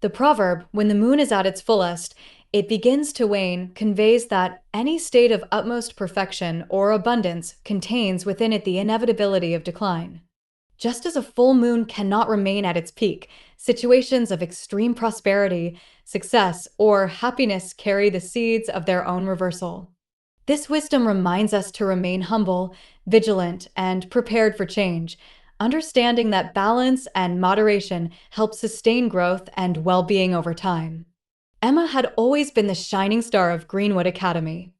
The proverb, "when the moon is at its fullest, it begins to wane," conveys that any state of utmost perfection or abundance contains within it the inevitability of decline. Just as a full moon cannot remain at its peak, situations of extreme prosperity, success, or happiness carry the seeds of their own reversal. This wisdom reminds us to remain humble, vigilant, and prepared for change, understanding that balance and moderation help sustain growth and well-being over time. Emma had always been the shining star of Greenwood Academy.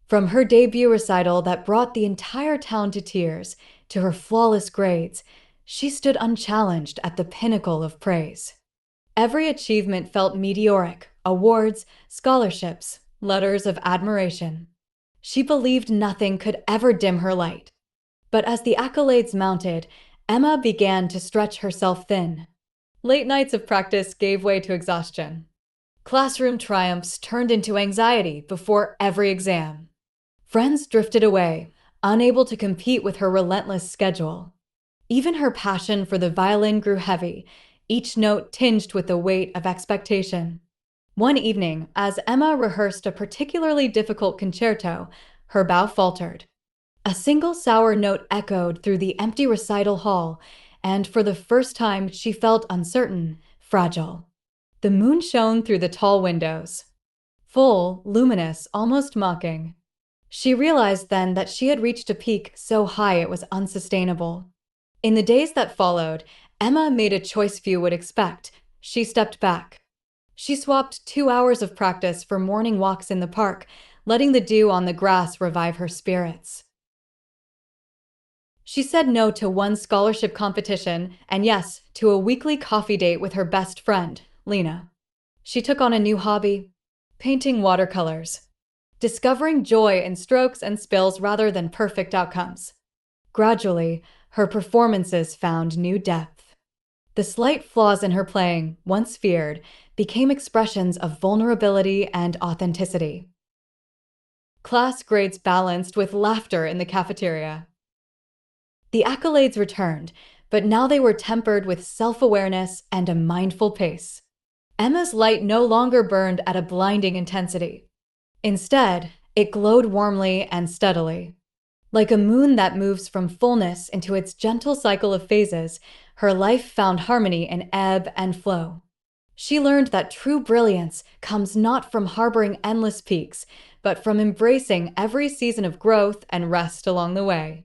From her debut recital that brought the entire town to tears to her flawless grades, she stood unchallenged at the pinnacle of praise. Every achievement felt meteoric: awards, scholarships, letters of admiration. She believed nothing could ever dim her light. But as the accolades mounted, Emma began to stretch herself thin. Late nights of practice gave way to exhaustion. Classroom triumphs turned into anxiety before every exam. Friends drifted away, unable to compete with her relentless schedule. Even her passion for the violin grew heavy, each note tinged with the weight of expectation. One evening, as Emma rehearsed a particularly difficult concerto, her bow faltered. A single sour note echoed through the empty recital hall, and for the first time she felt uncertain, fragile. The moon shone through the tall windows. Full, luminous, almost mocking. She realized then that she had reached a peak so high it was unsustainable. In the days that followed, Emma made a choice few would expect. She stepped back. She swapped 2 hours of practice for morning walks in the park, letting the dew on the grass revive her spirits. She said no to one scholarship competition and yes to a weekly coffee date with her best friend, Lena. She took on a new hobby: painting watercolors, discovering joy in strokes and spills rather than perfect outcomes. Gradually, her performances found new depth. The slight flaws in her playing, once feared, became expressions of vulnerability and authenticity. Class grades balanced with laughter in the cafeteria. The accolades returned, but now they were tempered with self-awareness and a mindful pace. Emma's light no longer burned at a blinding intensity. Instead, it glowed warmly and steadily. Like a moon that moves from fullness into its gentle cycle of phases, her life found harmony in ebb and flow. She learned that true brilliance comes not from harboring endless peaks, but from embracing every season of growth and rest along the way.